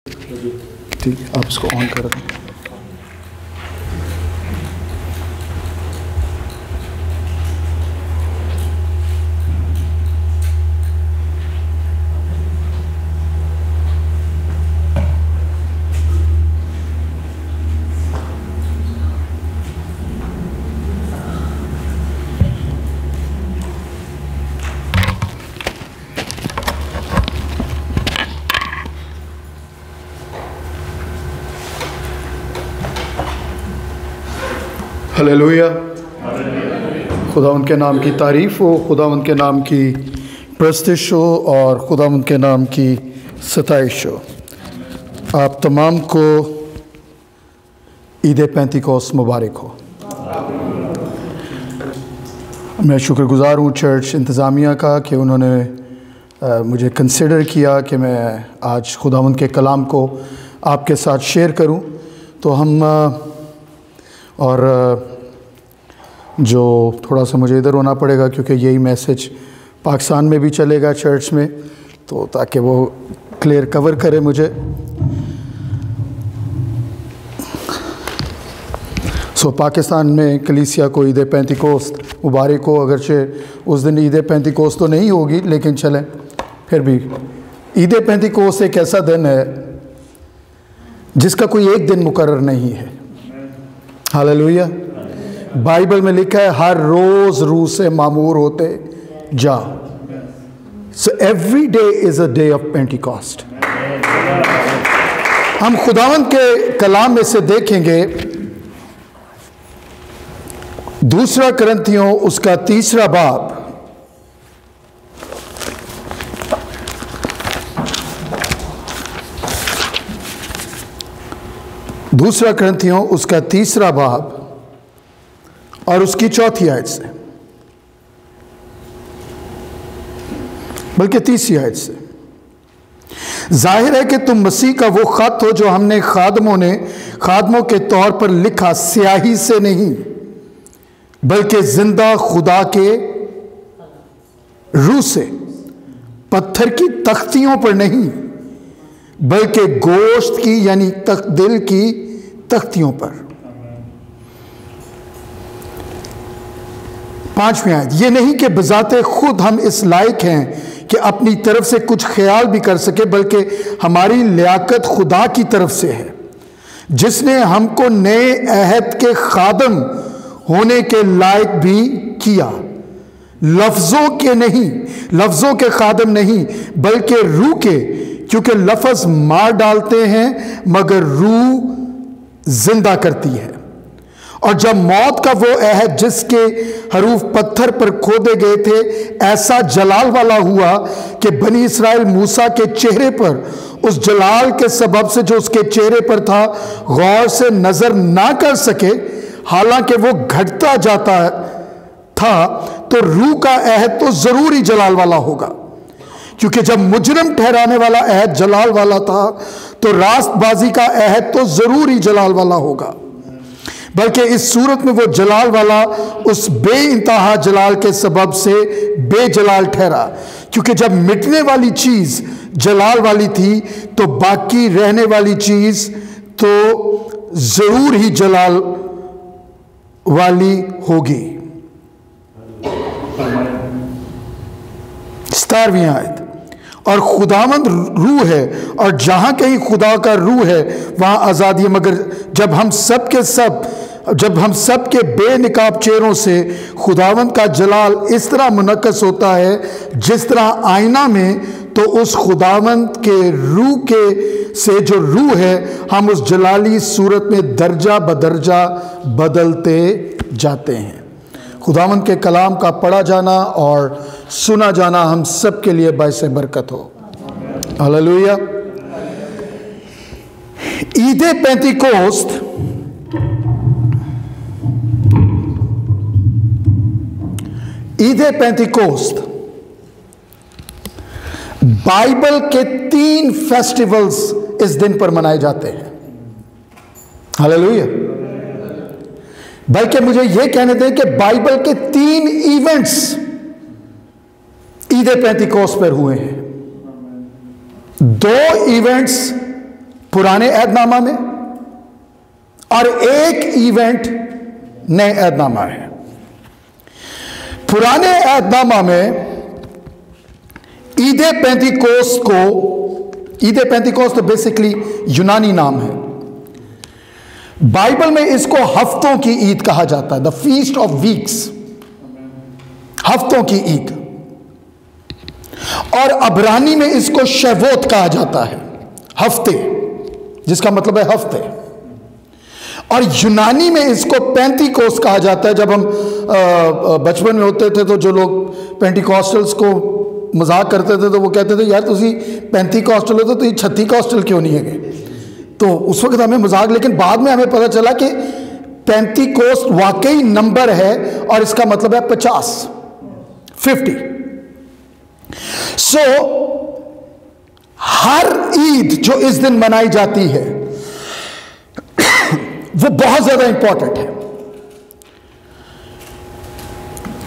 ठीक है, आप इसको ऑन कर दें। हालेलुया। खुदा उनके नाम की तारीफ़ हो, खुदा उनके नाम की प्रस्तिश हो और खुदा उनके नाम की सताइश हो। आप तमाम को ईद पेंतिकोस्त मुबारक हो। मैं शुक्रगुज़ार हूँ चर्च इंतज़ामिया का कि उन्होंने मुझे कंसिडर किया कि मैं आज खुदावंद के कलाम को आपके साथ शेयर करूँ। तो हम और जो थोड़ा सा मुझे इधर होना पड़ेगा क्योंकि यही मैसेज पाकिस्तान में भी चलेगा चर्च में, तो ताकि वो क्लियर कवर करे मुझे। पाकिस्तान में कलीसिया को ईद पेंतिकोस्त मुबारक हो। अगरचे उस दिन ईद पेंतिकोस्त तो नहीं होगी, लेकिन चलें फिर भी ईद पेंतिकोस्त एक ऐसा दिन है जिसका कोई एक दिन मुकर्रर नहीं है। हालेलुया। बाइबल में लिखा है हर रोज़ रूह से मामूर होते जाओ। So every day is a day of Pentecost. हम खुदावंद के कलाम में से देखेंगे दूसरा करंथियों उसका 3 बाब, दूसरा करंथियों उसका 3 बाब और उसकी 4 आयत से, बल्कि 30 आयत से। जाहिर है कि तुम मसीह का वो खत हो जो हमने खादमों के तौर पर लिखा, स्याही से नहीं बल्कि जिंदा खुदा के रूह से, पत्थर की तख्तियों पर नहीं बल्कि गोश्त की यानी दिल की तख्तियों पर। 5वीं आयत, ये नहीं कि बजाते खुद हम इस लायक हैं कि अपनी तरफ से कुछ ख्याल भी कर सके, बल्कि हमारी लियाकत खुदा की तरफ से है जिसने हमको नए अहद के खादम होने के लायक भी किया। लफ्ज़ों के खादम नहीं बल्कि रूह के, क्योंकि लफ्ज़ मार डालते हैं मगर रूह जिंदा करती है। और जब मौत का वो अहद जिसके हरूफ पत्थर पर खोदे गए थे ऐसा जलाल वाला हुआ कि बनी इसराइल मूसा के चेहरे पर उस जलाल के सबब से जो उसके चेहरे पर था गौर से नजर ना कर सके, हालांकि वो घटता जाता था, तो रूह का अहद तो जरूर ही जलाल वाला होगा। क्योंकि जब मुजरिम ठहराने वाला अहद जलाल वाला था तो रास्तबाजी का अहद तो जरूर ही जलाल वाला होगा। बल्कि इस सूरत में वो जलाल वाला उस बेइंतहा जलाल के सबब से बेजलाल ठहरा। क्योंकि जब मिटने वाली चीज जलाल वाली थी तो बाकी रहने वाली चीज तो जरूर ही जलाल वाली होगी। 17वीं आयत, और खुदावंद रूह है और जहां कहीं खुदा का रूह है वहां आजादी है। मगर जब हम सब के बेनिकाब चेहरों से खुदावंद का जलाल इस तरह मुनक्कस होता है जिस तरह आईना में, तो उस खुदावंद के रूह के से जो रूह है हम उस जलाली सूरत में दर्जा बदर्जा बदलते जाते हैं। खुदावंद के कलाम का पढ़ा जाना और सुना जाना हम सब के लिए बाइसे बरकत हो। हालेलुया। ईद पेंतिकोस्त बाइबल के 3 फेस्टिवल्स इस दिन पर मनाए जाते हैं। हालेलुया। बल्कि मुझे यह कहने दें कि बाइबल के 3 इवेंट्स ईद पेंतिकोस्त पर हुए हैं। 2 इवेंट्स पुराने ऐदनामा में और एक इवेंट नए ऐदनामा है। पुराने ऐदनामा में ईदे पेंतिकोस्त तो बेसिकली यूनानी नाम है। बाइबल में इसको हफ्तों की ईद कहा जाता है, द फीस्ट ऑफ वीक्स, हफ्तों की ईद। और अबरानी में इसको शवोत कहा जाता है, हफ्ते, जिसका मतलब है हफ्ते। और यूनानी में इसको पेंतिकोस्त कहा जाता है। जब हम बचपन में होते थे तो जो लोग पेंटिकॉस्टल्स को मजाक करते थे तो वो कहते थे यार तुसी पेंतिकॉस्टल हो तो ये 36 क्यों नहीं है? तो उस वक्त हमें मजाक, लेकिन बाद में हमें पता चला कि पेंतिकोस्त वाकई नंबर है और इसका मतलब है 50। सो हर ईद जो इस दिन मनाई जाती है वो बहुत ज्यादा इंपॉर्टेंट है।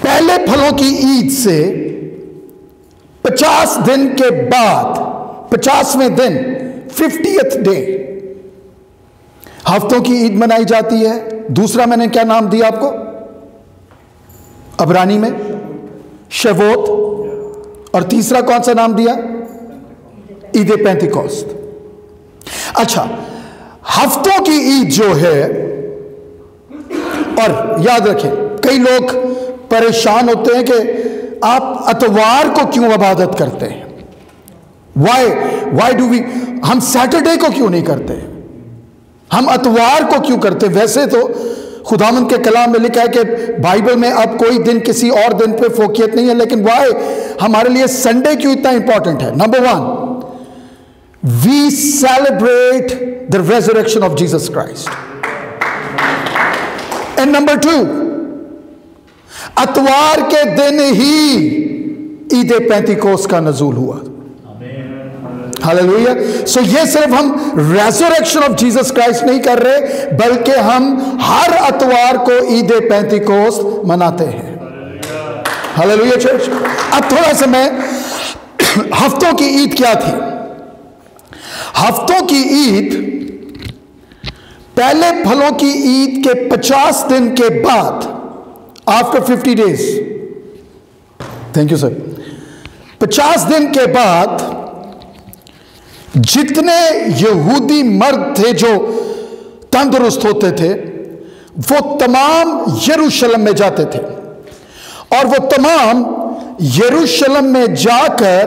पहले फलों की ईद से 50 दिन के बाद 50वें दिन 50th डे हफ्तों की ईद मनाई जाती है। दूसरा मैंने क्या नाम दिया आपको अबरानी में? शवोत। और तीसरा कौन सा नाम दिया? ईद पेंतिकोस्त। अच्छा, हफ्तों की ईद जो है, और याद रखें कई लोग परेशान होते हैं कि आप अतवार को क्यों इबादत करते हैं? वाई डू वी, हम सैटरडे को क्यों नहीं करते? हम अतवार को क्यों करते? वैसे तो खुदावंद के कलाम में लिखा है कि बाइबल में अब कोई दिन किसी और दिन पे फोकियत नहीं है, लेकिन वाई हमारे लिए संडे क्यों इतना इंपॉर्टेंट है? Number 1, we celebrate the resurrection of Jesus Christ. And number 2, अतवार के दिन ही ईद पेंतिकोस्त का नजूल हुआ। हालेलुया। सो ये सिर्फ हम रेजरेक्शन ऑफ जीसस क्राइस्ट नहीं कर रहे, बल्कि हम हर अतवार को ईद पेंतिकोस्त मनाते हैं। Hallelujah church. अब थोड़ा सा मैं हफ्तों की ईद क्या थी? हफ्तों की ईद पहले फलों की ईद के 50 दिन के बाद, after 50 days, thank you sir, 50 दिन के बाद जितने यहूदी मर्द थे जो तंदुरुस्त होते थे वो तमाम यरूशलेम में जाते थे, और वो तमाम यरूशलेम में जाकर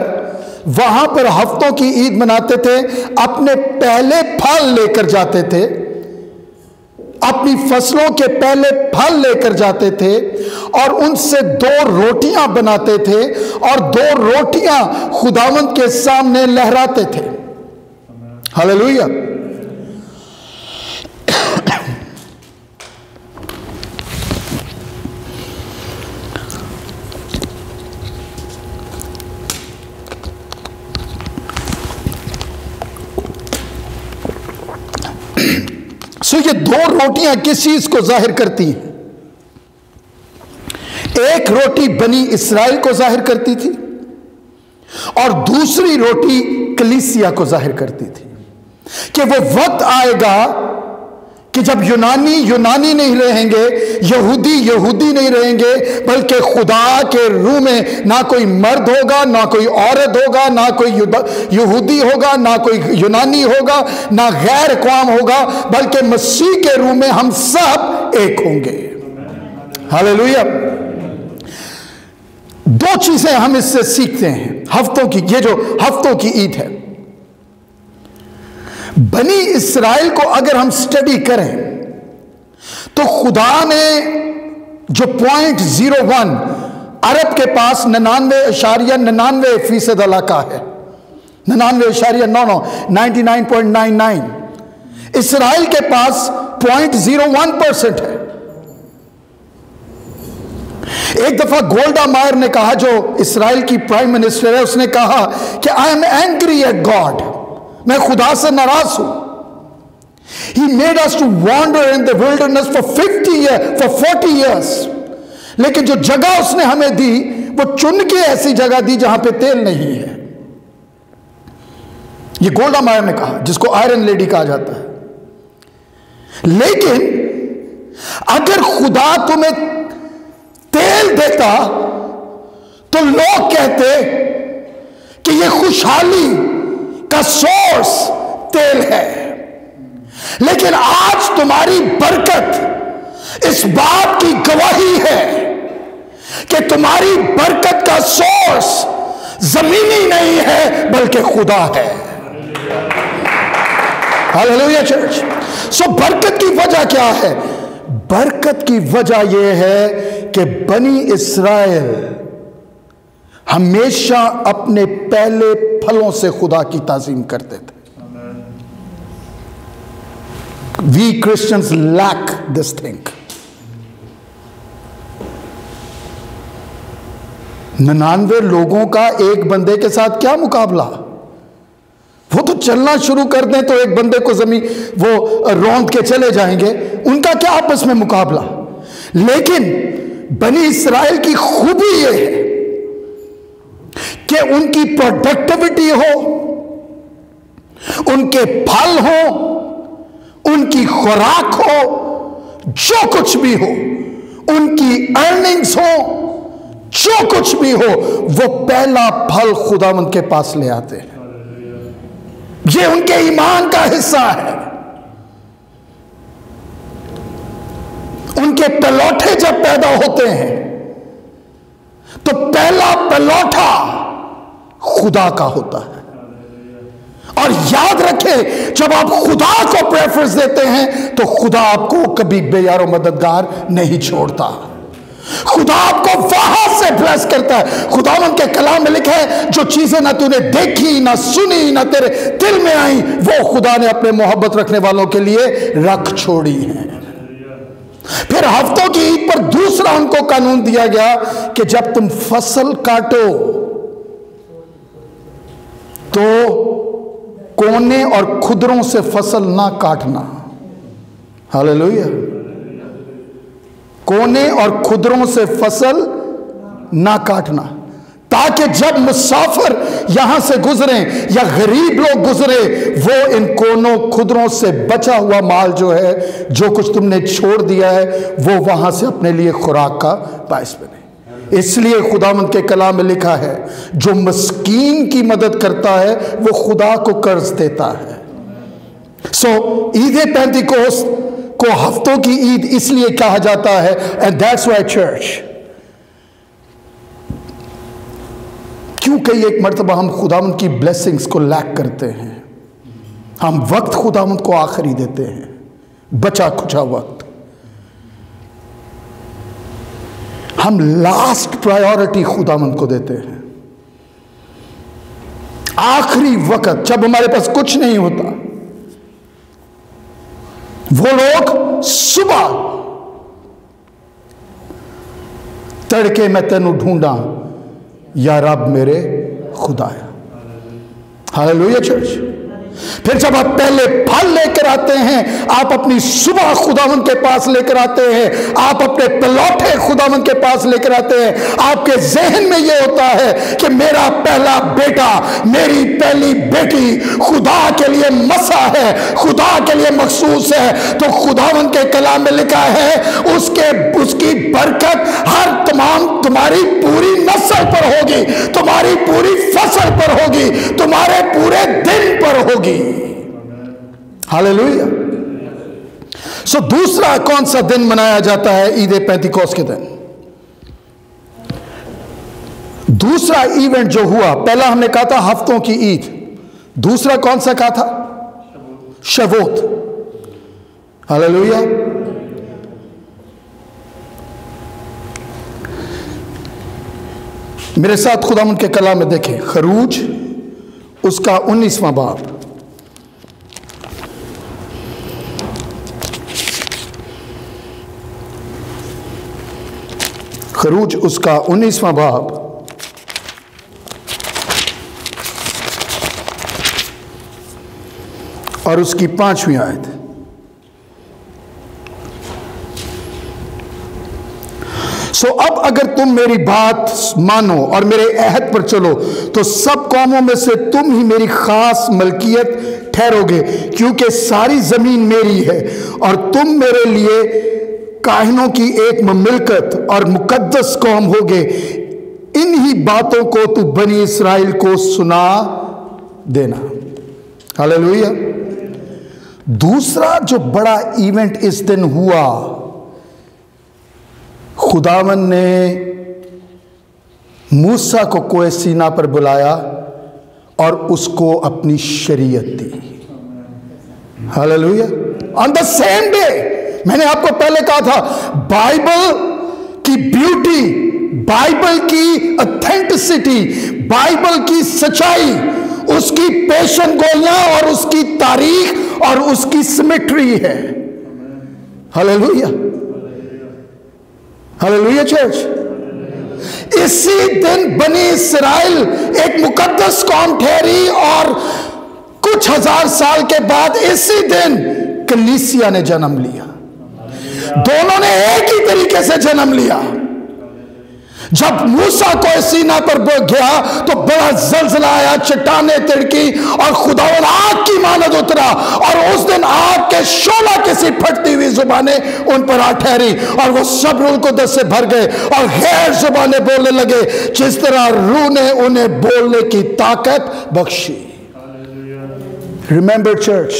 वहां पर हफ्तों की ईद मनाते थे। अपने पहले फल लेकर जाते थे, अपनी फसलों के पहले फल लेकर जाते थे और उनसे 2 रोटियां बनाते थे और 2 रोटियां खुदावंद के सामने लहराते थे। हालेलुया। सो ये 2 रोटियां किस चीज को जाहिर करती हैं? एक रोटी बनी इस्राएल को जाहिर करती थी और दूसरी रोटी कलीसिया को जाहिर करती थी कि वो वक्त आएगा कि जब यूनानी यूनानी नहीं रहेंगे, यहूदी यहूदी नहीं रहेंगे, बल्कि खुदा के रूह में ना कोई मर्द होगा, ना कोई औरत होगा, ना कोई यहूदी होगा, ना कोई यूनानी होगा, ना गैर कौम होगा, बल्कि मसीह के रूह में हम सब एक होंगे। हालेलुया। 2 चीजें हम इससे सीखते हैं हफ्तों की, ये जो हफ्तों की ईद है। बनी इस्राएल को अगर हम स्टडी करें तो खुदा ने जो 0.01 अरब के पास 99.99% इलाका है, 99.99 इस्राएल के पास 0.01% है। एक दफा गोल्डा मायर ने कहा, जो इस्राएल की प्राइम मिनिस्टर है, उसने कहा कि I am angry at God, मैं खुदा से नाराज हूं। He made us to wander in the wilderness for 40 years, लेकिन जो जगह उसने हमें दी वो चुन के ऐसी जगह दी जहां पे तेल नहीं है। ये गोल्डा मायर ने कहा, जिसको आयरन लेडी कहा जाता है। लेकिन अगर खुदा तुम्हें तेल देता तो लोग कहते कि ये खुशहाली का सोर्स तेल है। लेकिन आज तुम्हारी बरकत इस बात की गवाही है कि तुम्हारी बरकत का सोर्स जमीनी नहीं है बल्कि खुदा है। Hallelujah church. सो बरकत की वजह क्या है? बरकत की वजह यह है कि बनी इस्राएल हमेशा अपने पहले फलों से खुदा की ताजीम करते थे। We Christians lack this thing. 99 लोगों का एक बंदे के साथ क्या मुकाबला? वो तो चलना शुरू कर दें तो एक बंदे को जमीन वो रौंद के चले जाएंगे, उनका क्या आपस में मुकाबला? लेकिन बनी इस्राएल की खूबी ये है कि उनकी प्रोडक्टिविटी हो, उनके फल हो, उनकी खुराक हो, जो कुछ भी हो, उनकी अर्निंग्स हो, जो कुछ भी हो, वो पहला फल खुदावंद के पास ले आते हैं। ये उनके ईमान का हिस्सा है। उनके पलौठे जब पैदा होते हैं तो पहला पलौठा खुदा का होता है। और याद रखें, जब आप खुदा को प्रेफरेंस देते हैं तो खुदा आपको कभी बेयारो मददगार नहीं छोड़ता। खुदा आपको वहां से ब्लेस करता है। खुदावंद के कलाम में लिखा है, जो चीजें ना तूने देखी, ना सुनी, ना तेरे दिल में आई, वो खुदा ने अपने मोहब्बत रखने वालों के लिए रख छोड़ी है। फिर हफ्तों की ईद पर दूसरा उनको कानून दिया गया कि जब तुम फसल काटो तो कोने और खुदरों से फसल ना काटना। हालेलुया। कोने और खुदरों से फसल ना काटना, ताकि जब मुसाफिर यहां से गुजरे या गरीब लोग गुजरे, वो इन कोनों खुदरों से बचा हुआ माल जो है, जो कुछ तुमने छोड़ दिया है, वो वहां से अपने लिए खुराक का बायस बने। इसलिए खुदावंद के कलाम में लिखा है, जो मस्कीन की मदद करता है वो खुदा को कर्ज देता है। सो ईद पेंतिकोस्त को हफ्तों की ईद इसलिए कहा जाता है, एंड दैट्स व्हाई चर्च, क्योंकि एक मर्तबा हम खुदावंद की ब्लेसिंग्स को लैक करते हैं। हम वक्त खुदावंद को आखिरी देते हैं, बचा खुचा वक्त। हम लास्ट प्रायोरिटी खुदावंद को देते हैं। आखिरी वक्त जब हमारे पास कुछ नहीं होता, वो लोग सुबह तड़के मैं तेनू ढूंढा या रब मेरे खुदाया। Hallelujah church. फिर जब आप पहले फल लेकर आते हैं, आप अपनी सुबह खुदावंद के पास लेकर आते हैं, आप अपने पलौठे खुदावंद के पास लेकर आते हैं, आपके जहन में यह होता है कि मेरा पहला बेटा, मेरी पहली बेटी खुदा के लिए मसा है, खुदा के लिए मखसूस है। तो खुदावंद के कलाम में लिखा है, उसकी बरकत हर तमाम तुम्हारी पूरी नस्ल पर होगी, तुम्हारी पूरी फसल पर होगी, तुम्हारे पूरे दिन पर होगी। हालेलुया। सो दूसरा कौन सा दिन मनाया जाता है ईद पेंतिकोस्त के दिन? दूसरा इवेंट जो हुआ, पहला हमने कहा था हफ्तों की ईद, दूसरा कौन सा कहा था? शवोत। हालेलुया। मेरे साथ खुदावंद के कलाम में देखें, खरूज उसका 19वां बाब, खरूज उसका 19वां बाब और उसकी 5वीं आयत। सो अब अगर तुम मेरी बात मानो और मेरे अहद पर चलो तो सब कौमों में से तुम ही मेरी खास मलकियत ठहरोगे, क्योंकि सारी जमीन मेरी है और तुम मेरे लिए काहिनों की एक ममिलकत और मुकद्दस कौम होगे। इन्हीं बातों को तू बनी इस्राएल को सुना देना। हालेलुया। दूसरा जो बड़ा इवेंट इस दिन हुआ, खुदावन ने मूसा को कोहे सीना पर बुलाया और उसको अपनी शरीयत दी। Hallelujah. On the same day, मैंने आपको पहले कहा था, बाइबल की ब्यूटी, बाइबल की ऑथेंटिसिटी, बाइबल की सच्चाई, उसकी पेशन गोइयां और उसकी तारीख और उसकी सिमेट्री है। हालेलुया। Hallelujah church. इसी दिन बनी इस्राएल एक मुकद्दस कौम ठहरी और कुछ हजार साल के बाद इसी दिन कलीसिया ने जन्म लिया। दोनों ने एक ही तरीके से जन्म लिया। जब मूसा को सीना पर गया तो बड़ा जलजला आया, चट्टाने तिड़की और खुदावन आग की मानद उतरा और उस दिन आग के शोला किसी फटती हुई जुबानें उन पर आ ठहरी और वो सब रूह को दस से भर गए और गैर जुबानें बोलने लगे, जिस तरह रूह ने उन्हें बोलने की ताकत बख्शी। Remember church,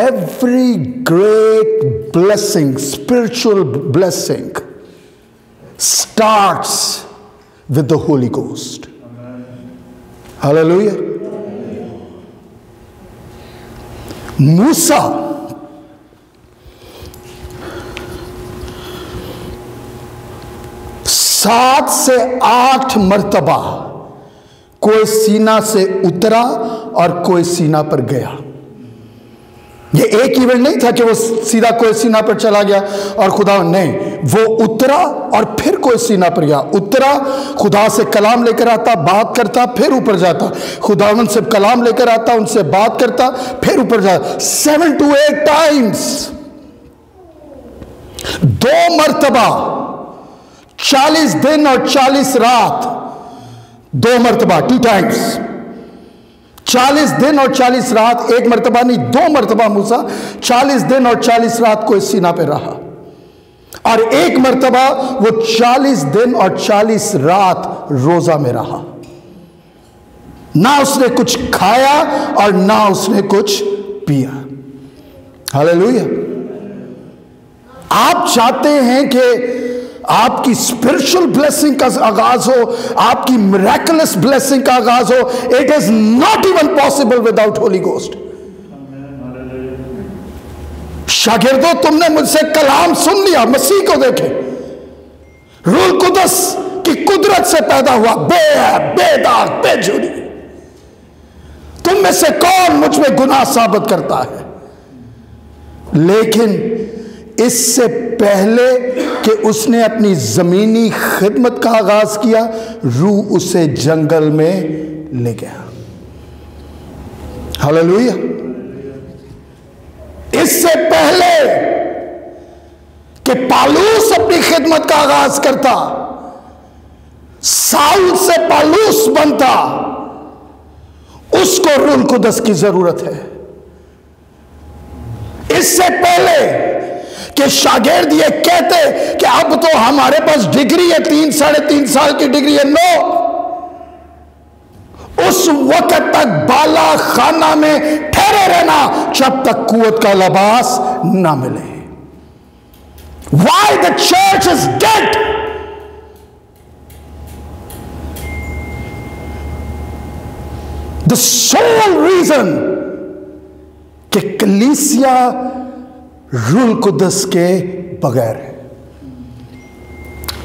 every great blessing, spiritual blessing, starts with the Holy Ghost. Hallelujah. मूसा सात से आठ मर्तबा कोई सीना से उतरा और कोई सीना पर गया। ये एक इवेंट नहीं था कि वो सीधा कोई सीना पर चला गया और खुदा, नहीं, वो उतरा और फिर कोई सीना पर गया। उतरा, खुदा से कलाम लेकर आता, बात करता, फिर ऊपर जाता। खुदावन से कलाम लेकर आता, उनसे बात करता, फिर ऊपर जाता। 7 to 8 टाइम्स, 2 मर्तबा 40 दिन और 40 रात, 2 मर्तबा 2 टाइम्स, 40 दिन और 40 रात, एक मर्तबा नहीं 2 मर्तबा मूसा 40 दिन और 40 रात को इस सीना पे रहा और एक मर्तबा वो 40 दिन और 40 रात रोजा में रहा। ना उसने कुछ खाया और ना उसने कुछ पिया। हालेलुया। आप चाहते हैं कि आपकी स्पिरिचुअल ब्लेसिंग का आगाज हो, आपकी मिरेकलस ब्लेसिंग का आगाज हो, it is not even possible without holy ghost. शागिर्दों, तुमने मुझसे कलाम सुन लिया, मसीह को देखे, रूह कुदस की कुदरत से पैदा हुआ, बेदाग बेजुरी। तुम में से कौन मुझ में गुनाह साबित करता है? लेकिन इससे पहले कि उसने अपनी जमीनी खिदमत का आगाज किया, रूह उसे जंगल में ले गया। हालेलुया। इससे पहले कि पालूस अपनी खिदमत का आगाज करता, साउल से पालूस बनता, उसको रूह कुदस की जरूरत है। इससे पहले कि शागिर्द ये कहते कि अब तो हमारे पास डिग्री है, 3 साढ़े 3 साल की डिग्री है, नो, उस वक्त तक बाला खाना में ठहरे रहना जब तक कुव्वत का लिबास ना मिले। Why the church is dead? The sole reason कि कलीसिया रूह कुदस के बगैर है।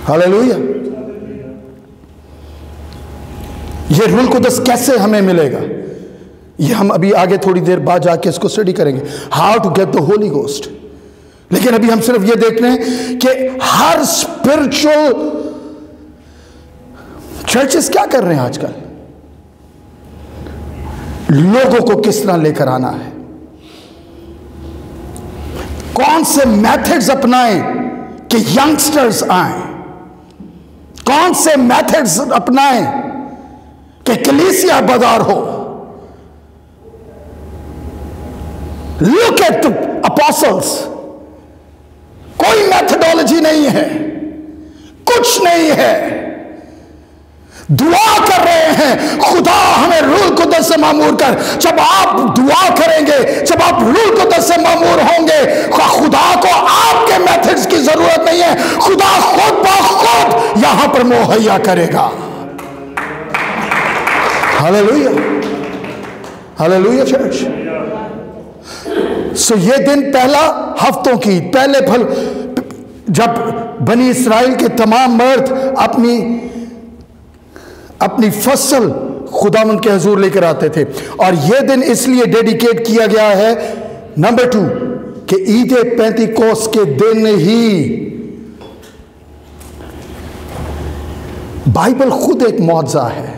हालेलुया। ये रूह कुदस कैसे हमें मिलेगा, ये हम अभी आगे थोड़ी देर बाद जाके इसको स्टडी करेंगे, how to get the Holi Ghost. लेकिन अभी हम सिर्फ ये देख रहे हैं कि हर स्पिरिचुअल चर्चेस क्या कर रहे हैं आजकल, लोगों को किस तरह लेकर आना है, कौन से मेथड्स अपनाएं, कि यंगस्टर्स आए, कौन से मेथड्स अपनाएं कि कलीसिया बदार हो। लुक एट अपोस्टल्स, कोई मेथडोलॉजी नहीं है, कुछ नहीं है, दुआ कर रहे हैं खुदा हमें रूह कुद्दस से मामूर कर। जब आप दुआ करेंगे, जब आप रूह कुद्दस से मामूर होंगे, खुदा को आपके मेथड्स की जरूरत नहीं है, खुदा खुद ब खुद यहां पर मुहैया करेगा। Hallelujah, hallelujah church. सो ये दिन पहला हफ्तों की पहले फल, जब बनी इस्राएल के तमाम मर्द अपनी फसल खुदावंद के हुजूर लेकर आते थे। और यह दिन इसलिए डेडिकेट किया गया है, नंबर 2, कि ईद पेंतीकोस्त के दिन ही बाइबल खुद एक मौजज़ा है,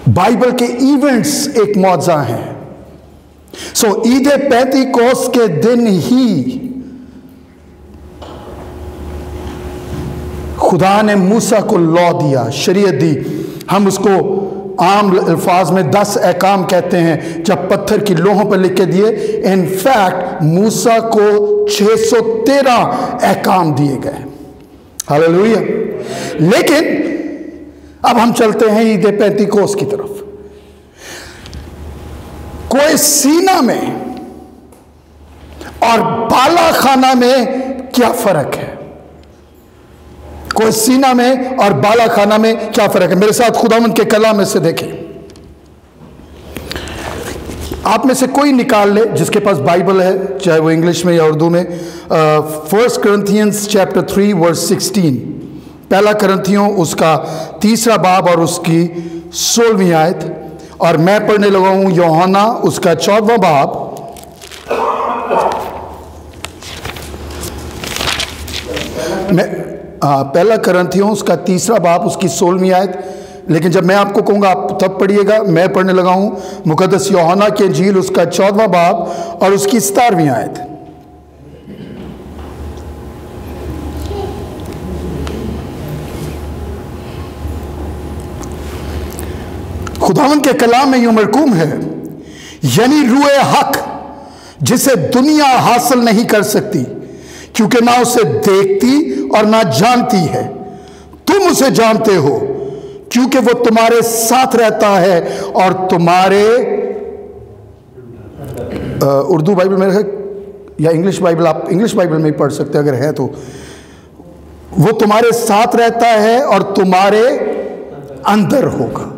बाइबल के इवेंट्स एक मौजज़ा हैं। सो ईद पेंतीकोस्त के दिन ही खुदा ने मूसा को लॉ दिया, शरीयत दी। हम उसको आम अल्फाज में 10 अहकाम कहते हैं, जब पत्थर की लोहों पर लिख के दिए। इनफैक्ट मूसा को 613 अहकाम दिए गए। हालेलुया। लेकिन अब हम चलते हैं ईद पेंतीकोस्त की तरफ। कोई सीना में और बाला खाना में क्या फर्क है? कोई सीना में और बाला खाना में क्या फर्क है? मेरे साथ खुदावंद के कलाम में से देखें। आप में से कोई निकाल ले जिसके पास बाइबल है, चाहे वो इंग्लिश में या उर्दू में। 1 Corinthians chapter 3 verse 16, पहला करंथियों उसका 3 बाब और उसकी 16वीं आयत। और मैं पढ़ने लगा हूं यूहन्ना उसका 14वां बाब पहला करंथियों उसका 3 बाब उसकी 16वीं आयत। लेकिन जब मैं आपको कहूंगा आप तब पढ़िएगा। मैं पढ़ने लगा हूं मुकद्दस यूहन्ना की इंजील उसका 14वां बाब और उसकी 17वीं आयत। खुदावंद के कलाम में यूं मरकूम है, यानी रूए हक जिसे दुनिया हासिल नहीं कर सकती, क्योंकि ना उसे देखती और ना जानती है। तुम उसे जानते हो क्योंकि वो तुम्हारे साथ रहता है और तुम्हारे उर्दू बाइबल में है या इंग्लिश बाइबल, आप इंग्लिश बाइबल में ही पढ़ सकते हैं अगर है तो। वो तुम्हारे साथ रहता है और तुम्हारे अंदर होगा।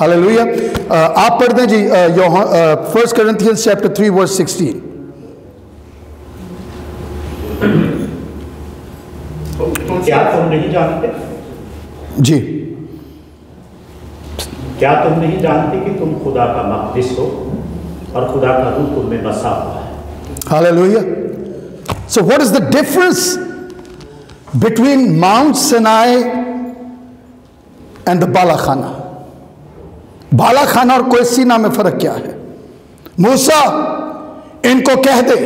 हालेलुया। आप पढ़ दें जी 1 Corinthians chapter 3 verse 16। क्या तुम नहीं जानते? जी, क्या तुम नहीं जानते कि तुम खुदा का मक़दिस हो और खुदा का रूह तुम में बसा हुआ है? Hallelujah. So what is the difference between Mount Sinai and the Balakana? बालाखाना और कोई सीना में फर्क क्या है? मूसा इनको कह दे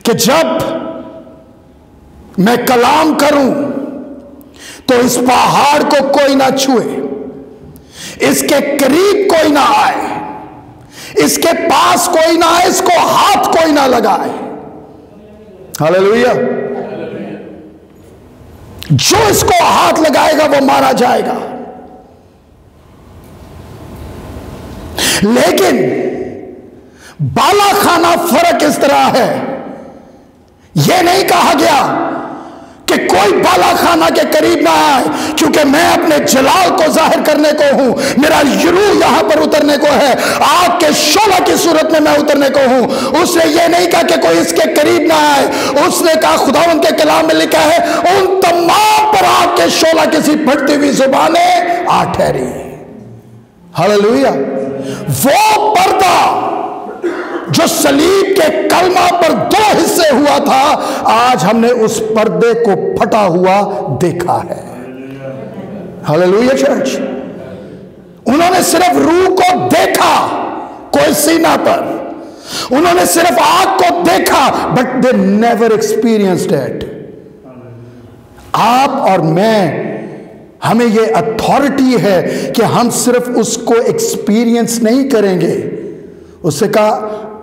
कि जब मैं कलाम करूं तो इस पहाड़ को कोई ना छुए, इसके करीब कोई ना आए, इसके पास कोई ना आए, इसको हाथ कोई ना लगाए। हालेलुया। जो इसको हाथ लगाएगा वो मारा जाएगा। लेकिन बालाखाना फर्क इस तरह है, यह नहीं कहा गया कि कोई बालाखाना के करीब ना आए, क्योंकि मैं अपने जलाल को जाहिर करने को हूं, मेरा रूह यहां पर उतरने को है, आग के शोला की सूरत में मैं उतरने को हूं। उसने ये नहीं कहा कि कोई इसके करीब ना आए, उसने कहा, खुदावंद के कलाम में लिखा है, उन तमाम पर आग के शोला किसी फटती हुई जुबानें आ ठहरी। हालेलुया। वो पर्दा जो सलीब के कलमा पर 2 हिस्से हुआ था, आज हमने उस पर्दे को फटा हुआ देखा है। Hallelujah church. उन्होंने सिर्फ रूह को देखा कोई सीना पर, उन्होंने सिर्फ आग को देखा, but they never experienced it. आप और मैं, हमें यह अथॉरिटी है कि हम सिर्फ उसको एक्सपीरियंस नहीं करेंगे। उससे कहा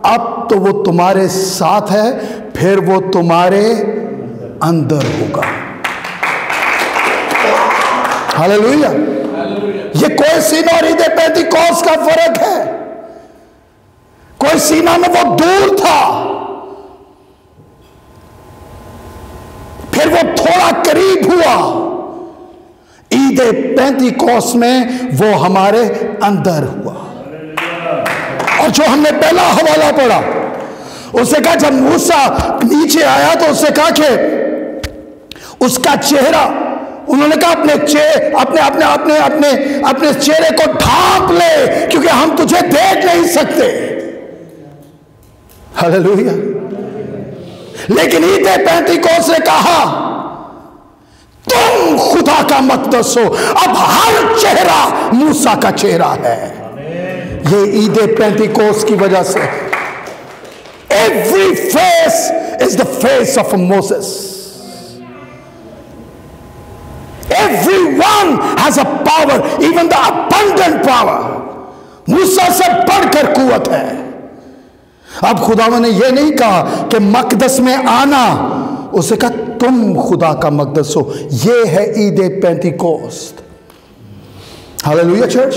अब तो वो तुम्हारे साथ है, फिर वो तुम्हारे अंदर होगा। हालेलुया। ये कोई सीना और ईदे पेंतीकोस्त का फर्क है। कोई सीना में वो दूर था, फिर वो थोड़ा करीब हुआ। ईदे पेंतीकोस्त में वो हमारे अंदर हुआ। और जो हमने पहला हवाला पढ़ा, उससे कहा जब मूसा नीचे आया तो उससे कहा कि उसका चेहरा, उन्होंने कहा अपने चेहरे को ढांप ले, क्योंकि हम तुझे देख नहीं सकते। हालेलुया। लेकिन ईदे पेंतीकोस्त ने कहा तुम खुदा का मक़दस हो। अब हर चेहरा मूसा का चेहरा है। ये ईदे पेंतीकोस्त की वजह से। Every face is the face of Moses. Everyone has a power, even the abundant power. मूसा से बढ़कर कुवत है। अब खुदावन ने यह नहीं कहा कि मकदस में आना, उसे कहा तुम खुदा का मकदस हो। यह है ईदे पेंतीकोस्त। Hallelujah church.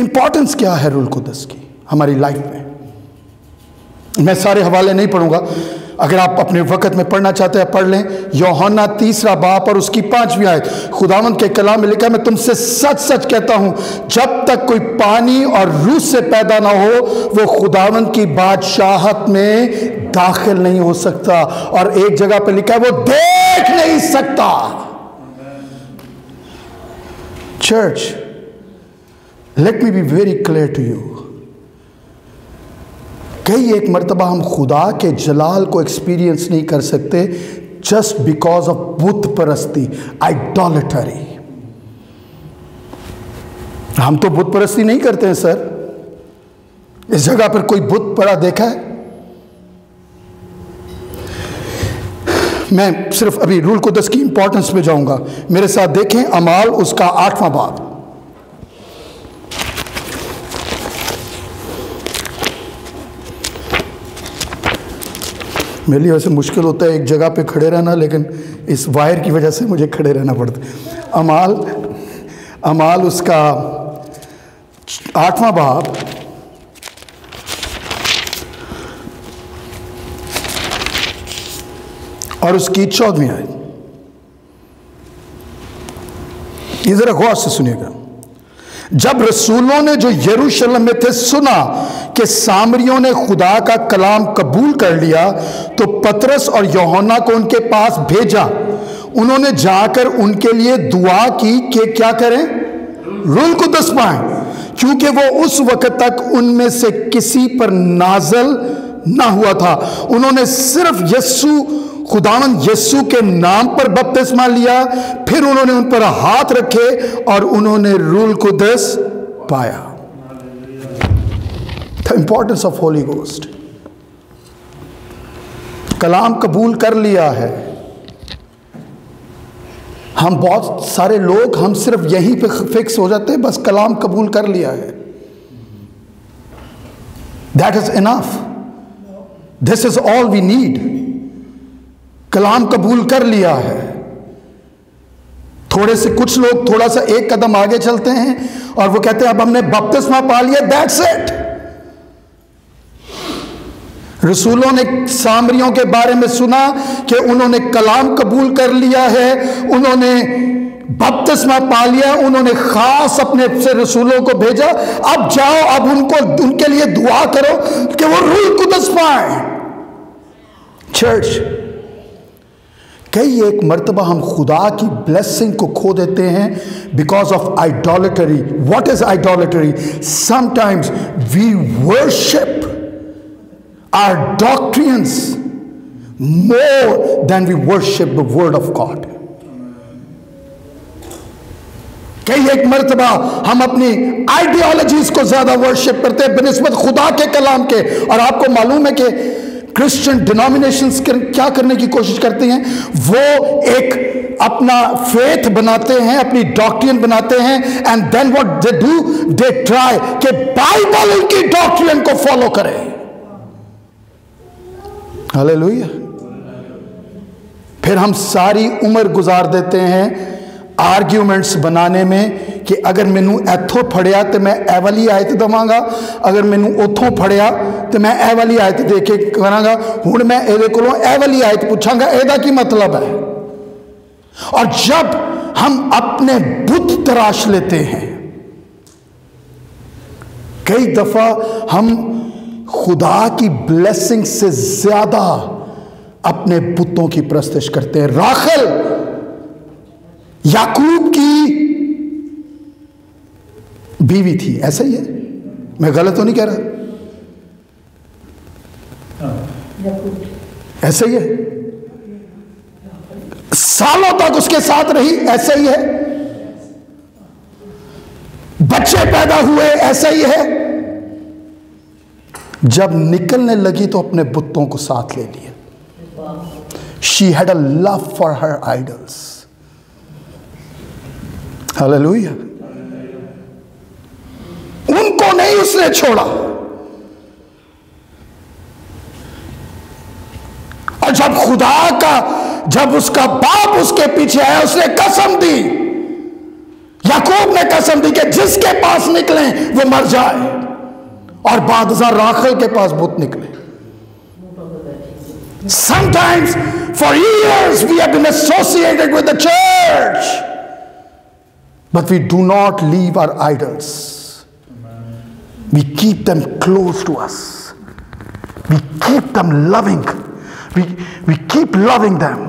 इंपॉर्टेंस क्या है रूल कुदस की हमारी लाइफ में? मैं सारे हवाले नहीं पढ़ूंगा, अगर आप अपने वक़्त में पढ़ना चाहते हैं पढ़ लें। यूहन्ना 3 बाब और उसकी 5वीं आयत, खुदावंद के कलाम में लिखा है, मैं तुमसे सच सच कहता हूं, जब तक कोई पानी और रूह से पैदा ना हो वो खुदावंद की बादशाहत में दाखिल नहीं हो सकता। और एक जगह पर लिखा है वो देख नहीं सकता। Church, let me be very clear to you. कई एक मर्तबा हम खुदा के जलाल को एक्सपीरियंस नहीं कर सकते जस्ट बिकॉज ऑफ बुत परस्ती, आइडोलेटरी। हम तो बुत परस्ती नहीं करते हैं सर। इस जगह पर कोई बुत पड़ा देखा है? मैं सिर्फ अभी रूल कुदस की इंपॉर्टेंस पे जाऊंगा। मेरे साथ देखें अमाल उसका 8वां बाब। मेरे लिए वैसे मुश्किल होता है एक जगह पे खड़े रहना, लेकिन इस वायर की वजह से मुझे खड़े रहना पड़ता है। अमाल उसका 8वां बाब और उसकी 14वीं आयत। ये जरा गौर से सुनिएगा। जब रसूलों ने जो यरूशलेम में थे सुना कि सामरियों ने खुदा का कलाम कबूल कर लिया, तो पतरस और यूहन्ना को उनके पास भेजा। उन्होंने जाकर उनके लिए दुआ की कि क्या करें, रूल कुदस पाएं, क्योंकि वो उस वक्त तक उनमें से किसी पर नाज़िल ना हुआ था। उन्होंने सिर्फ खुदावन यीशु के नाम पर बपतिस्मा लिया, फिर उन्होंने उन पर हाथ रखे और उन्होंने रूल कुदस पाया। The importance of holy ghost. कलाम कबूल कर लिया है। हम बहुत सारे लोग हम सिर्फ यहीं पे फिक्स हो जाते हैं, बस कलाम कबूल कर लिया है, that is enough, this is all we need. कलाम कबूल कर लिया है। थोड़े से कुछ लोग थोड़ा सा एक कदम आगे चलते हैं और वो कहते हैं अब हमने बपतिस्मा पा लिया, दैट्स इट। रसूलों ने सामरियों के बारे में सुना कि उन्होंने कलाम कबूल कर लिया है, उन्होंने बपतिस्मा पा लिया, उन्होंने खास अपने से रसूलों को भेजा, अब जाओ, अब उनके लिए दुआ करो कि वो रूह कुदस पाए। चर्च, कई एक मर्तबा हम खुदा की ब्लेसिंग को खो देते हैं because of idolatry. What is idolatry? Sometimes we worship our doctrines more than we worship the word of God. कई एक मर्तबा हम अपनी आइडियोलॉजीज को ज्यादा वर्शिप करते हैं बनिस्बत खुदा के कलाम के। और आपको मालूम है कि क्रिश्चियन डिनोमिनेशंस क्या करने की कोशिश करती हैं, वो एक अपना फेथ बनाते हैं, अपनी डॉक्ट्रिन बनाते हैं, and then what they do, they try कि बाइबल उनकी डॉक्ट्रिन को फॉलो करे। हालेलुया। फिर हम सारी उम्र गुजार देते हैं आर्ग्यूमेंट्स बनाने में कि अगर मैनू इथों फड़िया तो मैं ए वाली आयत देवांगा, अगर मैनू उथों फड़िया तो मैं ए वाली आयत दे के करांगा, हुण मैं इहदे कोलों ए वाली आयत पूछांगा, इहदा की मतलब है। और जब हम अपने बुत तराश लेते हैं, कई दफा हम खुदा की ब्लेसिंग से ज्यादा अपने बुतों की प्रस्तिश करते हैं। राखल याकूब की बीवी थी, ऐसा ही है, मैं गलत तो नहीं कह रहा, ऐसा ही है, सालों तक उसके साथ रही, ऐसा ही है, बच्चे पैदा हुए, ऐसा ही है। जब निकलने लगी तो अपने बुतों को साथ ले लिया। She had a love for her idols. Hallelujah. उनको नहीं उसने छोड़ा। और जब खुदा का, जब उसका बाप उसके पीछे आया, उसने कसम दी, याकूब ने कसम दी कि जिसके पास निकले वो मर जाए। और बादशाह राखल के पास बुत निकले। Sometimes for years we have been associated with the church, but we do not leave our idols. We keep them close to us. We keep them loving. We keep loving them.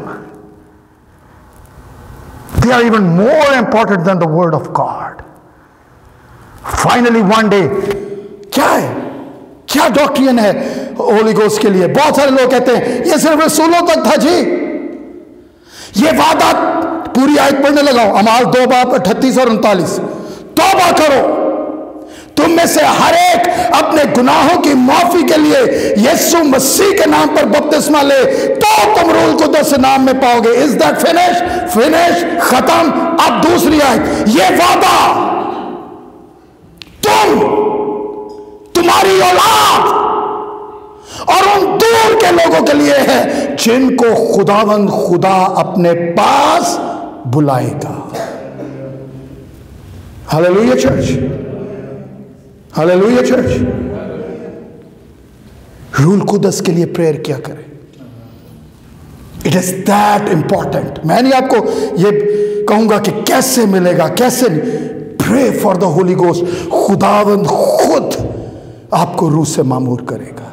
They are even more important than the word of God. Finally one day, क्या है, क्या doctrine है Holi ghost के लिए? बहुत सारे लोग कहते हैं ये सिर्फ रसूलों तक था जी। ये वादा, पूरी आयत पढ़ने लगाओ, अमाल 2:38 और 39। तौबा करो, तुम में से हर एक अपने गुनाहों की माफी के लिए यीशु मसीह के नाम पर बपतिस्मा ले, तो तुम रूल कुदस नाम में पाओगे। Is that finish? फिनिश, खत्म। अब दूसरी आयत, ये वादा तुम्हारी औलाद और उन दूर के लोगों के लिए है जिनको खुदावंद खुदा अपने पास बुलाएगा। Hallelujah church, hallelujah church. रूल कुदस के लिए प्रेयर क्या करें? It is that important. मैं नहीं आपको ये कहूंगा कि कैसे मिलेगा, कैसे। Pray for the Holi ghost. खुदावंद खुद आपको रूह से मामूर करेगा।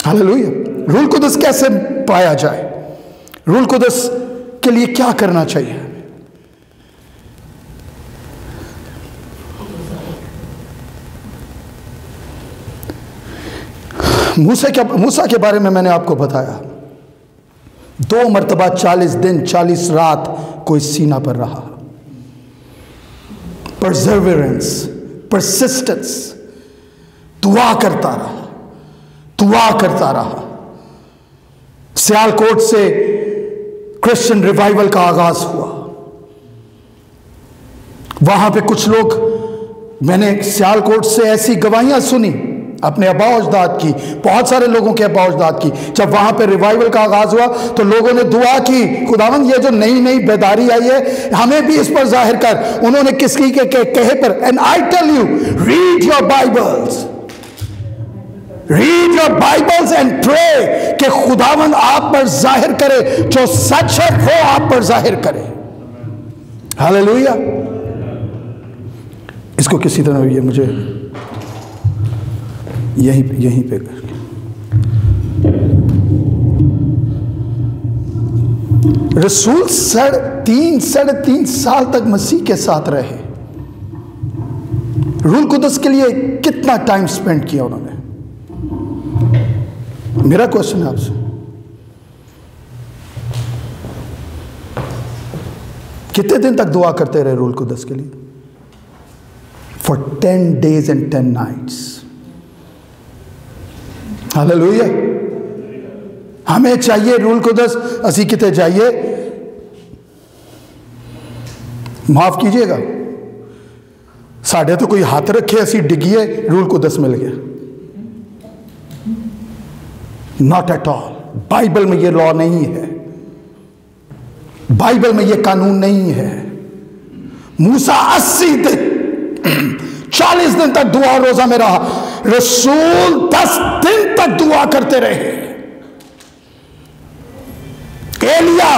हालेलुया। रूल कुदस कैसे पाया जाए? रूल कुदस के लिए क्या करना चाहिए? मूसा के बारे में मैंने आपको बताया। 2 मरतबा 40 दिन 40 रात कोई सीना पर रहा। परसेवरेंस, परसिस्टेंस, दुआ करता रहा, दुआ करता रहा। सियालकोट से क्रिश्चियन रिवाइवल का आगाज हुआ। वहां पे कुछ लोग, मैंने सियालकोट से ऐसी गवाहियां सुनी अपने अब्बा अजदाद की, बहुत सारे लोगों के अब्बा अजदाद की। जब वहां पे रिवाइवल का आगाज हुआ तो लोगों ने दुआ की, खुदावंद ये जो नई नई बेदारी आई है हमें भी इस पर जाहिर कर। उन्होंने किसकी के कहे पर, and I tell you, read your Bibles, read your Bibles and pray कि खुदावंद आप पर जाहिर करे, जो सच है वो आप पर जाहिर करे। हालेलुया। इसको किसी तरह ये मुझे यहीं पे करके, रसूल 3.5 साल तक मसीह के साथ रहे। रूल कुदस के लिए कितना टाइम स्पेंड किया उन्होंने? मेरा क्वेश्चन है आपसे, कितने दिन तक दुआ करते रहे रूल कुदस के लिए? For 10 days and 10 nights. Hallelujah. हमें चाहिए रूल कुदस, असी किते जाइए, माफ कीजिएगा, साढ़े तो कोई हाथ रखे असी डिगिए रूल कुदस मिल गया। Not at all. बाइबल में ये लॉ नहीं है, बाइबल में ये कानून नहीं है। मूसा 80 दिन 40 दिन तक दुआ रोजा में रहा, रसूल 10 दिन तक दुआ करते रहे। एलिया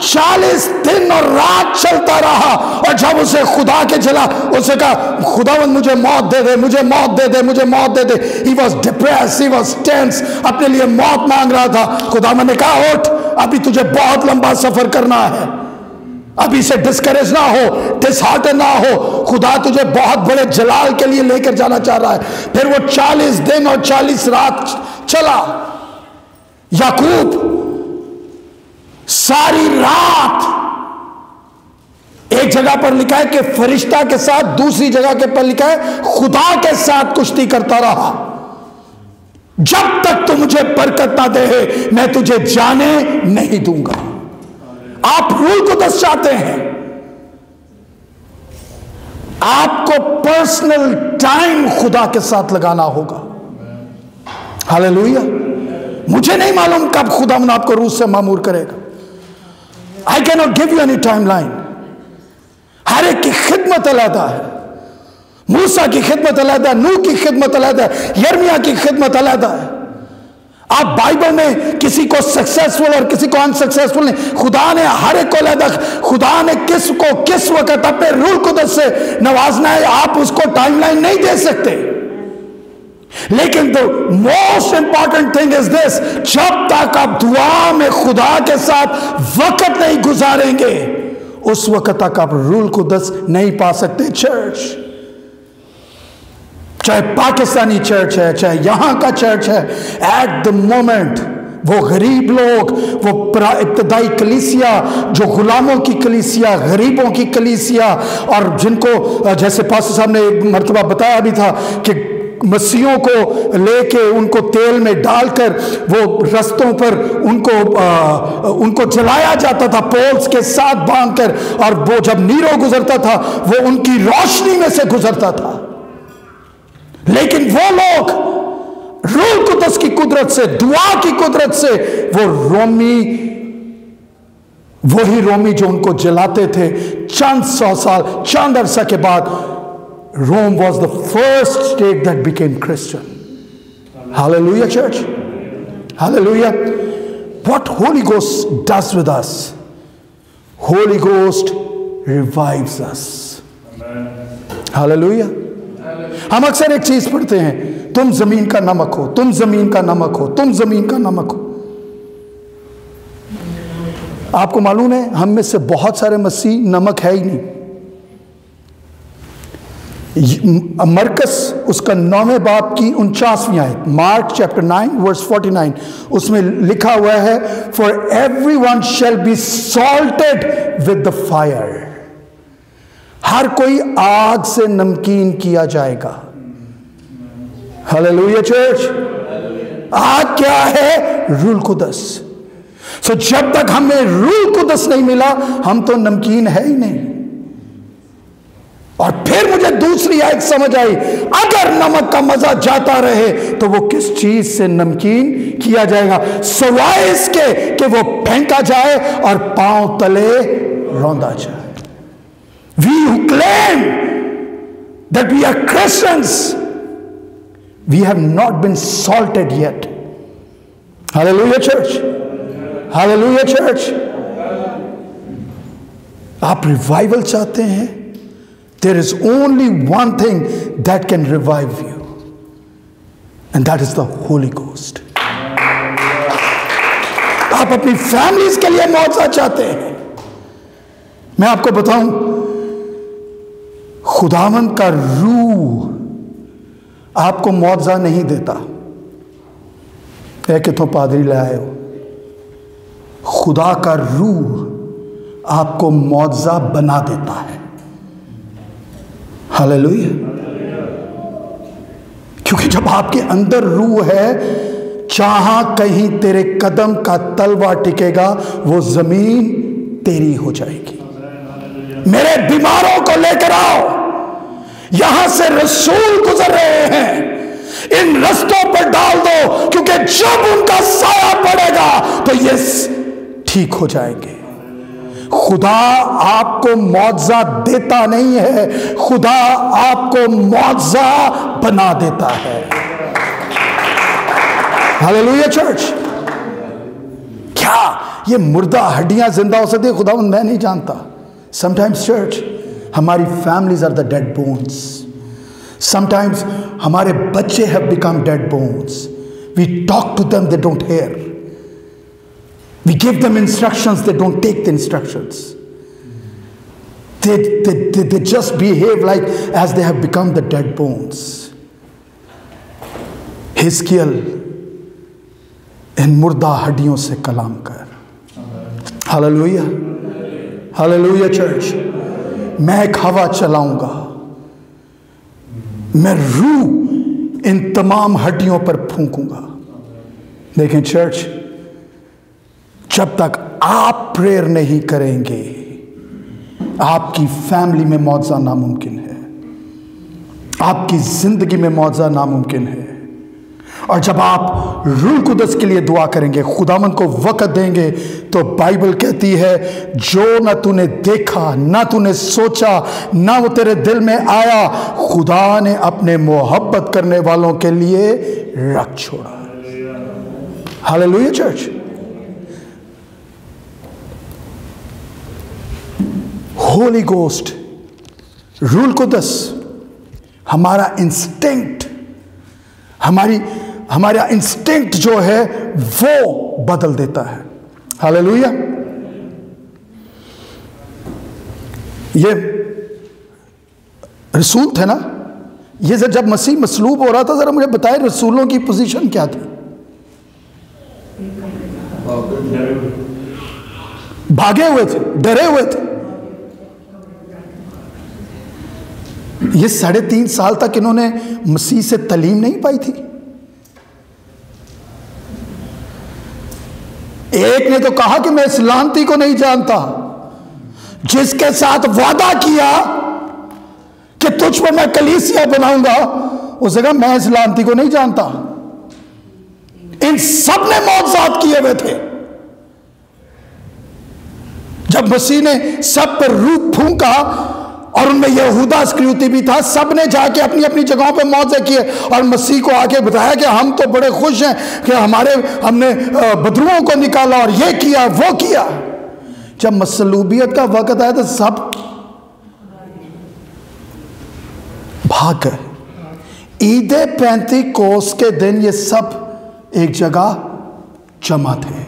40 दिन और रात चलता रहा, और जब उसे खुदा के चला, उसे कहा खुदावंद मुझे मौत दे दे, मुझे मौत दे दे, मुझे मौत दे दे। He was depressed, he was tense, अपने लिए मौत मांग रहा था। खुदावंद ने कहा उठ, अभी तुझे बहुत लंबा सफर करना है, अभी से डिस्करेज ना हो, डिसहार्टन ना हो, खुदा तुझे बहुत बड़े जलाल के लिए लेकर जाना चाह रहा है। फिर वो 40 दिन और 40 रात चला। याकूब सारी रात, एक जगह पर लिखा है कि फरिश्ता के साथ, दूसरी जगह के पर लिखा है खुदा के साथ कुश्ती करता रहा। जब तक तू मुझे बरकत ना दे मैं तुझे जाने नहीं दूंगा। आप रूल को दस चाहते हैं, आपको पर्सनल टाइम खुदा के साथ लगाना होगा। हालेलुया। मुझे नहीं मालूम कब खुदा मन आपको रूह से मामूर करेगा। I can not give you any timeline. हर एक की खिदमत अलग है। मूसा की खिदमत अलग है, नूह की खिदमत अलग है, यिर्मयाह की खिदमत अलग है। आप बाइबल में किसी को सक्सेसफुल और किसी को अनसक्सेसफुल नहीं, खुदा ने हर एक को अलग, खुदा ने किस को किस वक्त अपने रूह कुदस से नवाजना है, आप उसको टाइमलाइन नहीं दे सकते। लेकिन the most important thing is this, जब तक आप दुआ में खुदा के साथ वक्त नहीं गुजारेंगे उस वक्त तक आप रूल कुदस नहीं पा सकते। चर्च, चाहे पाकिस्तानी चर्च है, चाहे यहां का चर्च है, एट द मोमेंट वो गरीब लोग, वो इब्तदाई कलीसिया, जो गुलामों की कलीसिया, गरीबों की कलीसिया, और जिनको जैसे पास्टर साहब ने एक मरतबा बताया भी था कि मसीहों को लेके उनको तेल में डालकर वो रस्तों पर उनको जलाया जाता था पोल्स के साथ बांधकर, और वो जब नीरो गुजरता था वो उनकी रोशनी में से गुजरता था। लेकिन वो लोग रूह कुदस की कुदरत से, दुआ की कुदरत से, वही रोमी जो उनको जलाते थे, चंद 100 साल, चंद अरसा के बाद Rome was the first state that became Christian. Hallelujah, church. Hallelujah. What Holy Ghost does with us, Holy Ghost revives us. Hallelujah. हम अक्सर एक चीज पढ़ते हैं, तुम जमीन का नमक हो, तुम जमीन का नमक हो, तुम जमीन का नमक हो। आपको मालूम है हम में से बहुत सारे मसीह नमक है ही नहीं। मरकस उसका 9वें बाब की 49वीं आयत, मार्क चैप्टर 9 वर्स 49, उसमें लिखा हुआ है, for everyone shall be salted with the fire. हर कोई आग से नमकीन किया जाएगा। Hallelujah church. आग क्या है? रूह कुदस। सो जब तक हमें रूह कुदस नहीं मिला हम तो नमकीन है ही नहीं। और फिर मुझे दूसरी आयत समझ आई, अगर नमक का मजा जाता रहे तो वो किस चीज से नमकीन किया जाएगा, सवाए इसके कि वो फेंका जाए और पांव तले रौंदा जाए। We who claim that we are Christians, we have not been salted yet. Hallelujah church. Hallelujah church. आप रिवाइवल चाहते हैं? There is only one thing that can revive you, and that is the Holy Ghost. आप अपनी families के लिए मौजज़ा चाहते हैं? मैं आपको बताऊं, खुदावंद का रूह आपको मौजज़ा नहीं देता। कितों पादरी ले आए हो? खुदा का रूह आपको मौजज़ा बना देता है। हालेलुया। क्योंकि जब आपके अंदर रूह है, जहां कहीं तेरे कदम का तलवा टिकेगा वो जमीन तेरी हो जाएगी। मेरे बीमारों को लेकर आओ, यहां से रसूल गुजर रहे हैं, इन रस्तों पर डाल दो, क्योंकि जब उनका साया पड़ेगा तो ये ठीक हो जाएंगे। खुदा आपको मौजज़ा देता नहीं है, खुदा आपको मौजज़ा बना देता है। Hallelujah church. क्या ये मुर्दा हड्डियां जिंदा हो सकती है? खुदावंद मैं नहीं जानता। समटाइम्स चर्च, हमारी families are the dead bones. Sometimes हमारे बच्चे have become dead bones. We talk to them, they don't hear. We give them instructions, they don't take the instructions. They just behave like as they have become the dead bones. हिजकियल, इन मुर्दा हड्डियों से कलाम कर। Hallelujah, hallelujah church. मैं एक हवा चलाऊंगा, मैं रूह इन तमाम हड्डियों पर फूंकूंगा। देखें चर्च, जब तक आप प्रेयर नहीं करेंगे आपकी फैमिली में मौजज़ा नामुमकिन है, आपकी जिंदगी में मौजज़ा नामुमकिन है। और जब आप रूह कुदस के लिए दुआ करेंगे, खुदावंद को वक़्त देंगे, तो बाइबल कहती है जो ना तूने देखा, ना तूने सोचा, ना वो तेरे दिल में आया, खुदा ने अपने मोहब्बत करने वालों के लिए रख छोड़ा। Hallelujah church. होली गोस्ट, रूल कुदस, हमारा इंस्टिंक्ट, हमारा इंस्टिंक्ट जो है वो बदल देता है। हालेलुया। ये रसूल थे ना, ये जब मसीह मसलूब हो रहा था, जरा मुझे बताए रसूलों की पोजीशन क्या थी? भागे हुए थे, डरे हुए थे। ये 3.5 साल तक इन्होंने मसीह से तालीम नहीं पाई थी। एक ने तो कहा कि मैं इस लानती को नहीं जानता, जिसके साथ वादा किया कि तुझ पर मैं कलीसिया बनाऊंगा, उसने कहा मैं इस लानती को नहीं जानता। इन सब ने मौजज़ात किए हुए थे। जब मसीह ने सब पर रूह फूंका, और उनमें यहूदा इस्करियोती भी था, सब ने जाके अपनी अपनी जगहों पे मौजे किए और मसीह को आके बताया कि हम तो बड़े खुश हैं कि हमने बदरुओं को निकाला और ये किया वो किया। जब मसलूबियत का वक्त आया तो सब भाग गए। ईद पेंतीकोस्त के दिन ये सब एक जगह जमा थे,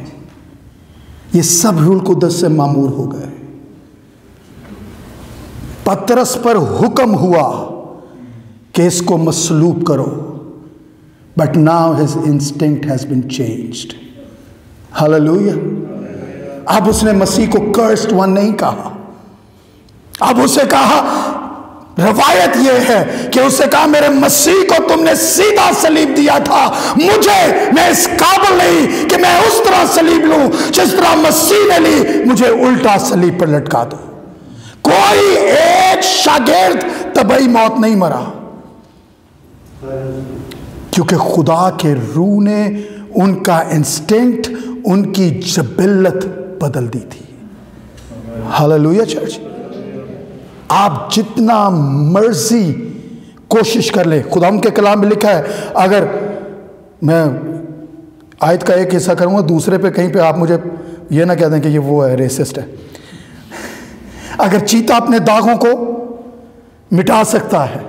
ये सब रूह कुदस से मामूर हो गए। पतरस पर हुक्म हुआ कि इसको मसलूब करो, but now his instinct has been changed. Hallelujah. अब उसने मसीह को कर्स्ड वन नहीं कहा, अब उसे कहा, रवायत यह है कि उसे कहा मेरे मसीह को तुमने सीधा सलीब दिया था, मैं इस काबिल नहीं कि मैं उस तरह सलीब लूं जिस तरह मसीह ने ली, मुझे उल्टा सलीब पर लटका दो। कोई एक शागिर्द तबई मौत नहीं मरा, क्योंकि खुदा के रूह ने उनका इंस्टिंक्ट, उनकी जबिल्लत बदल दी थी। Hallelujah church. आप जितना मर्जी कोशिश कर ले, खुदा के कलाम में लिखा है, अगर मैं आयत का एक हिस्सा करूंगा, दूसरे पे कहीं पे आप मुझे ये ना कह दें कि ये वो है, रेसिस्ट है। अगर चीता अपने दागों को मिटा सकता है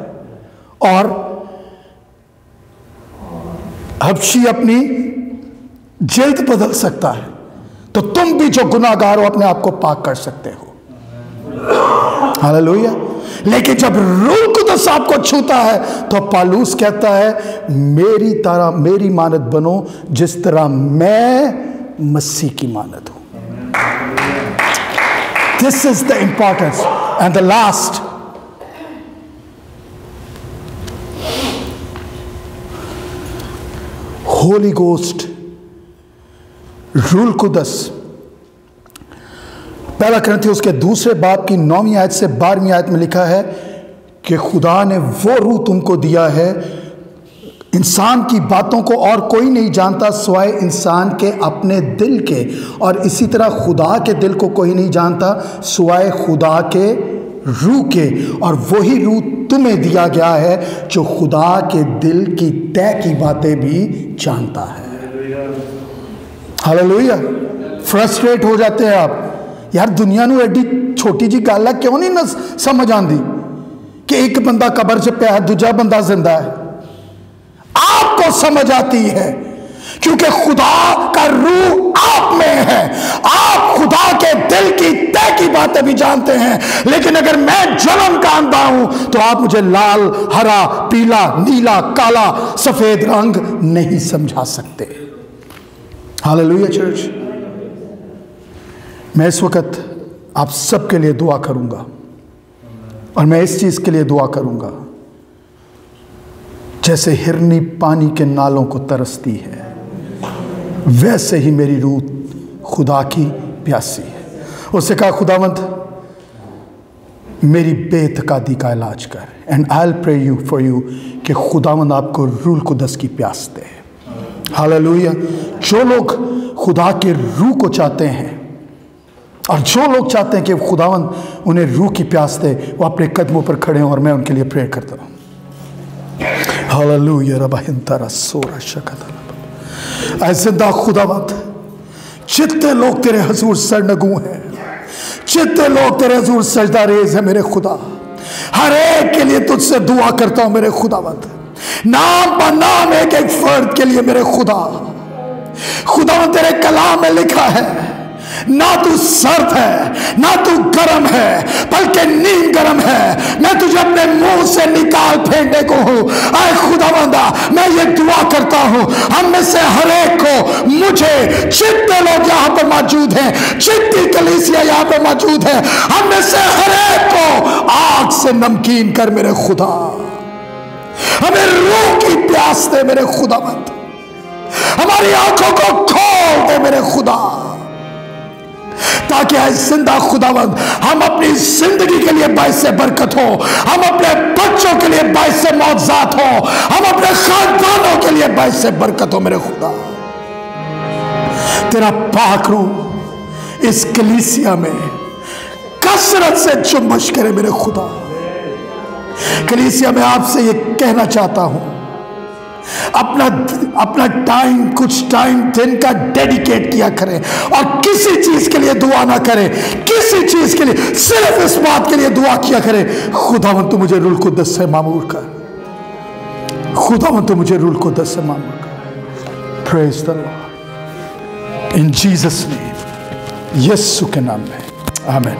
और हबशी अपनी जिल्द बदल सकता है, तो तुम भी जो गुनाहगार हो अपने आप को पाक कर सकते हो। हालेलुया। लेकिन जब रूह कुदस आपको छूता है तो पालूस कहता है मेरी तरह मेरी मानद बनो जिस तरह मैं मसीह की मानद हूं। This is the importance. And the last, Holy Ghost, रूल कुदस। पहला करंथियों उसके दूसरे बाब की 9वीं आयत से 12वीं आयत में लिखा है कि खुदा ने वो रूह तुमको दिया है, इंसान की बातों को और कोई नहीं जानता सिवाय इंसान के अपने दिल के, और इसी तरह खुदा के दिल को कोई नहीं जानता सिवाय खुदा के रूह के, और वही रूह तुम्हें दिया गया है जो खुदा के दिल की तय की बातें भी जानता है। हालेलुया। फ्रस्ट्रेट हो जाते हैं आप, यार दुनिया नूं एडी छोटी जी गल है क्यों नहीं समझ आती कि एक बंदा कब्र च पिया दूजा बंदा जिंदा है। आपको समझ आती है क्योंकि खुदा का रूह आप में है, आप खुदा के दिल की तय की बातें भी जानते हैं। लेकिन अगर मैं जन्म का अंधा हूं तो आप मुझे लाल, हरा, पीला, नीला, काला, सफेद रंग नहीं समझा सकते। Hallelujah church. मैं इस वक्त आप सबके लिए दुआ करूंगा, और मैं इस चीज के लिए दुआ करूंगा, जैसे हिरनी पानी के नालों को तरसती है वैसे ही मेरी रूह खुदा की प्यासी है। उससे कहा खुदावंद मेरी बेतकादी का इलाज कर, and I will pray you for you कि खुदावंद आपको रूह कुदस की प्यास दे। हालेलुया। जो लोग खुदा के रूह को चाहते हैं और जो लोग चाहते हैं कि खुदावंद उन्हें रूह की प्यास दे, वो अपने कदमों पर खड़े हों और मैं उनके लिए प्रेयर करता हूँ। हालेलुया। रबाहिंतारा सोरा शकत। ऐसे दा खुदावंद जितने लोग तेरे हुजूर सरनगू हैं, जितने लोग तेरे हुजूर सजदा रेज है मेरे खुदा, हर एक के लिए तुझसे दुआ करता हूं मेरे खुदावंद, नाम ब नाम एक एक फर्द के लिए मेरे खुदावंद तेरे कलाम में लिखा है ना तू सर्द है ना तू गर्म है बल्कि नीम गर्म है, मैं तुझे अपने मुंह से निकाल फेंकने को हूं। आए खुदावंदा मैं ये दुआ करता हूं हम में से हर एक को, मुझे जितने लोग यहाँ पर मौजूद हैं, जितनी कलीसिया यहाँ पर मौजूद है, हम में से हर एक को आग से नमकीन कर मेरे खुदा, हमें रूह की प्यास दे मेरे खुदावंद, हमारी आंखों को खोल दे मेरे खुदा, ताकि जिंदा खुदावंद हम अपनी जिंदगी के लिए बाइस से बरकत हो, हम अपने बच्चों के लिए बाइस से मौजूद हो, हम अपने खानदानों के लिए बाइस से बरकत हो मेरे खुदा। तेरा पाक रूह इस कलीसिया में कसरत से जुम्मश करे मेरे खुदा। कलीसिया में आपसे ये कहना चाहता हूं, अपना टाइम, कुछ टाइम दिन का डेडिकेट किया करें और किसी चीज के लिए दुआ ना करें, किसी चीज के लिए, सिर्फ इस बात के लिए दुआ किया करें खुदावंद तू मुझे रूह कुद्दस से मामूर कर, खुदावंद तू मुझे रूह कुद्दस से मामूर कर। Praise the Lord in Jesus name, यीशु के नाम में, आमीन।